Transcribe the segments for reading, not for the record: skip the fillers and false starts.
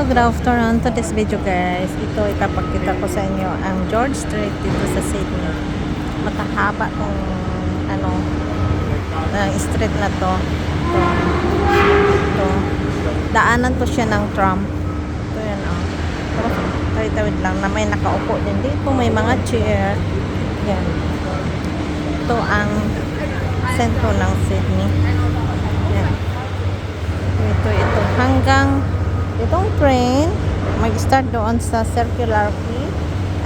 Hello, good afternoon to this video guys. Ito ipapakita ko sa inyo ang George Street dito sa Sydney. Matahaba tong street na to. Ito. Daanan to siya ng tram. Ito yan tawid-tawid lang na may nakaupo din dito. May mga chair. Yan. Ito ang sentro ng Sydney. Yan. Ito hanggang itong train mag-start doon sa Circular Quay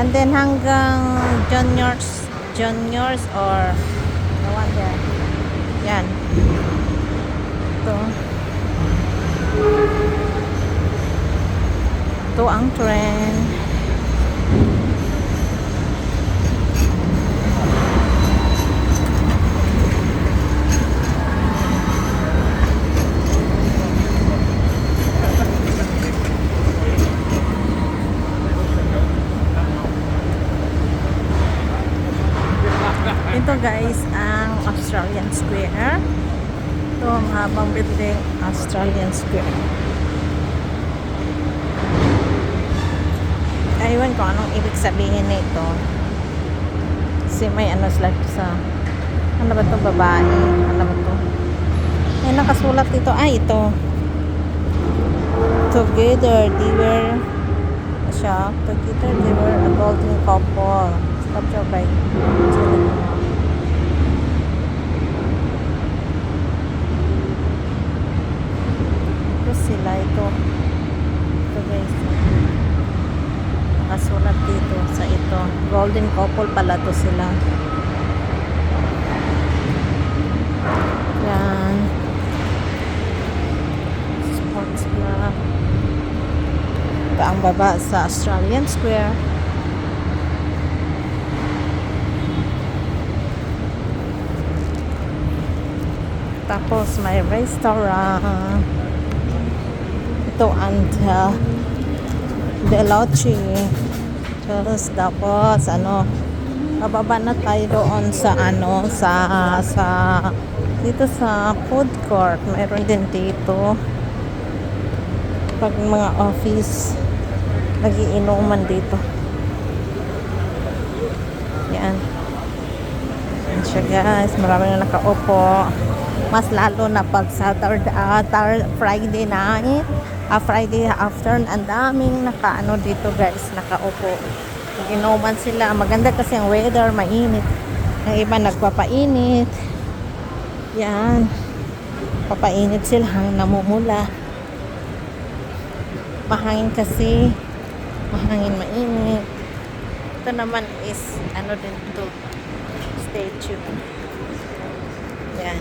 and then hanggang Juniors or no one there. Yan. Ito ang train. Ito guys, ang Australian Square. Ito ang habang building, Australian Square. Aywan ko anong ibig sabihin nito. Kasi may sila sa ano ba ito, babae? Ano ba ito? May nakasulat dito. Ito. Together, they were Together, they were a golden couple. Sculpture by Julie. Sila ito guys, nakasulat dito sa ito, golden couple pala to sila. Yan, sports club. Ito ang baba sa Australian Square. Tapos may restaurant. Ito ang Deloche. Tapos bababa na tayo doon sa dito sa food court. Mayroon din dito pag mga office nagiinuman dito. Yan siya guys, marami na nakaupo. Mas lalo na pag Friday night, Friday afternoon, ang daming dito guys, nakaupo. Inuman sila. Maganda kasi ang weather, mainit. Ang iba nagpapainit. Yan. Papainit sila hanggang namumula. Mahangin kasi. Mahangin, mainit. Ito naman is din to, statue. Yan.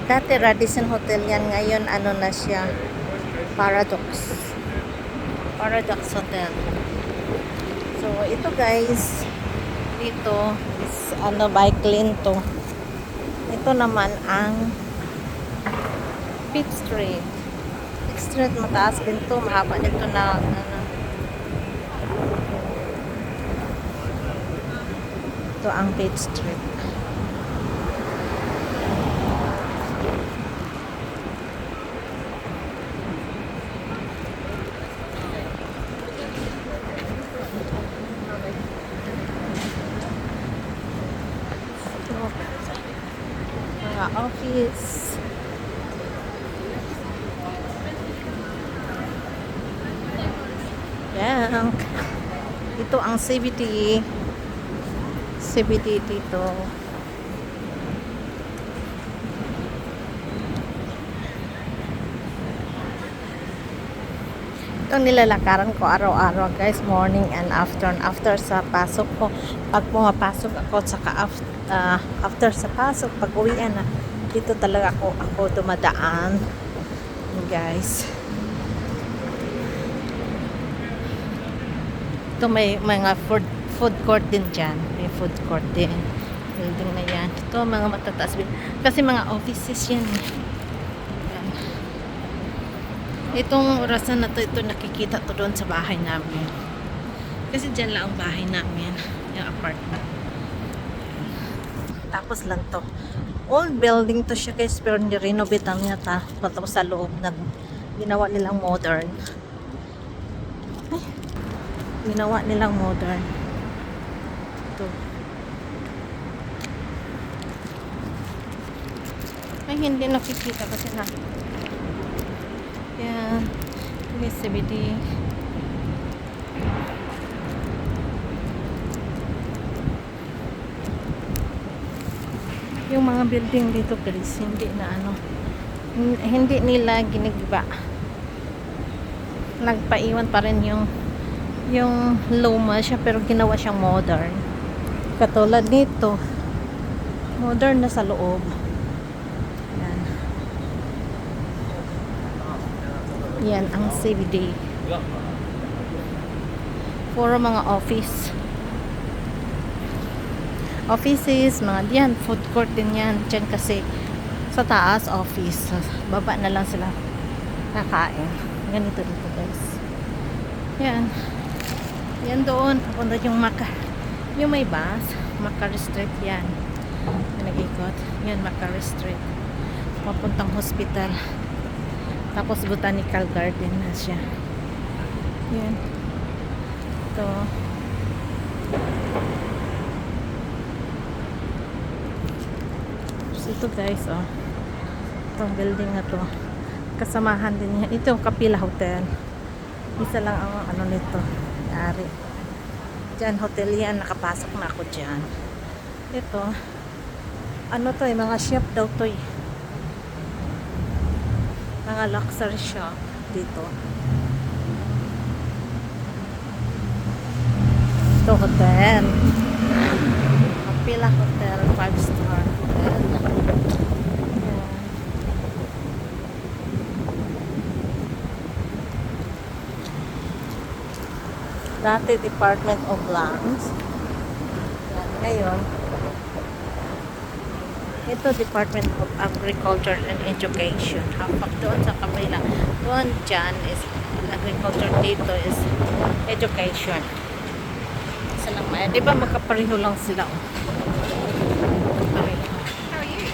Dati Radisson Hotel yan, ngayon na siya, Paradox Hotel. So ito guys, dito is by Clinton. Ito naman ang Pitt Street. Mataas din to, mahaba nito na ito ang Pitt Street. Mga office. Yan. Ito ang CBD dito. Itong nilalakaran ko araw-araw guys, morning and after sa pasok ko. Pag pumapasok ako, saka after sa pasok, pag uwian na, dito talaga ako dumadaan guys. Ito may mga food court din dyan. May food court din. Building na yan. Ito mga matataas. Kasi mga offices yan. Yan. Itong orasan na to, ito nakikita to doon sa bahay namin. Kasi dyan lang ang bahay namin, yung apartment. Tapos lang to. Old building to siya guys, pero ni-renovate lang niya ta. Tapos sa loob, ginawa nilang modern. Ay, ginawa nilang modern. Ito. Ay, hindi nakikita kasi na. Yan. Ini CBD. Yung mga building dito guys, hindi na ano, hindi nila ginigiba. Nagpaiwan pa rin yung luma siya, pero ginawa siyang modern. Katulad nito, modern na sa loob. Yan. Yan ang CBD. Puro mga offices, mga diyan, food court din yan. Diyan kasi sa taas office, baba na lang sila kakain. Ganito dito guys. Yan. Yan doon, papunta yung may bus, Macquarie Street yan. Nag-ikot. Yan, Macquarie Street. Papuntang hospital. Tapos botanical garden na siya. Yan. Ito. Ito guys, oh. Itong building na to. Kasamahan din niya. Ito yung Kapila Hotel. Isa lang ang ano nito. Ari. Diyan, hotel yan. Nakapasok na ako dyan. Ito. Ano to eh, mga shop daw to eh. Mga luxury shop dito. Ito hotel. Kapila Hotel, 5-star hotel. Dati Department of Lands. Yan, ngayon, ito Department of Agriculture and Education. Hapak doon sa kabila. Doon dyan is agriculture, dito is education. Isa lang maya. Di ba magkapareho lang sila? Oh. Magkapareho. How are you?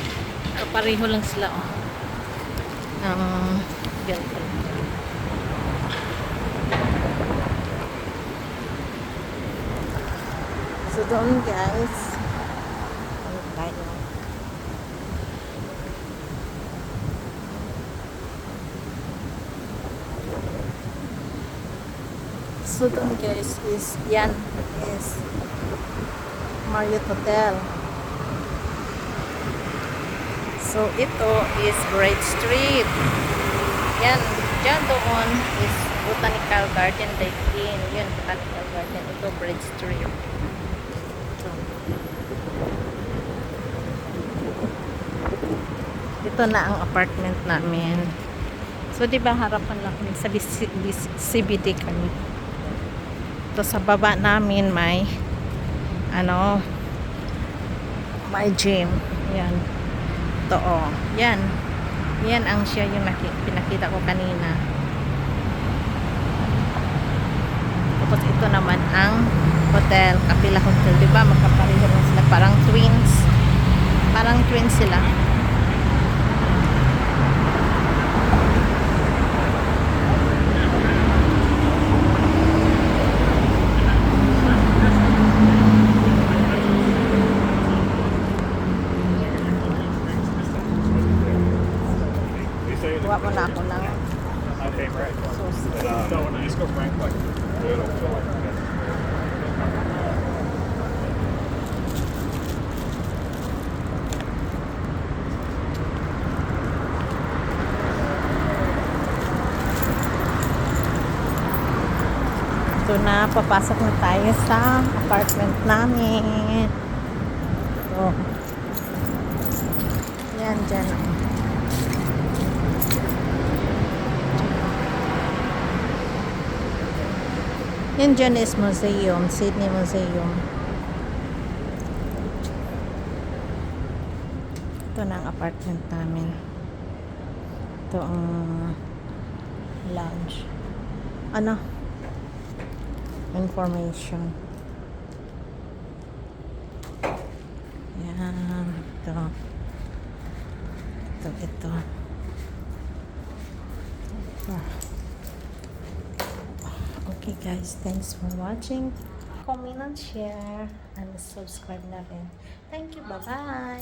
Magkapareho lang sila. Oh. Building. So doon guys, ano tayo? So doon guys is, yan is Marriott Hotel. So ito is Bright Street. Yan, dyan doon is Botanical Garden din. Yan, Botanical Garden. Ito Bright Street. Ito na ang apartment namin. So, di ba harapan lang kami sa CBD kami. Ito sa baba namin may may gym. Yan. Ito oh. Yan. Yan ang siya yung pinakita ko kanina. Tapos ito naman ang hotel, Kapila Hotel. Di ba magkapareho lang sila. Parang twins. Parang twins sila. Kuha ko na ako ng sauce. Ito na, papasok na tayo sa apartment namin. Oh. Yan, dyan. Yan dyan is museum, Sydney Museum. Ito na ang apartment namin. Ito ang lounge. Ano? information. Yan. Ito. Okay guys, thanks for watching. Comment and share and subscribe na rin. Thank you, bye-bye.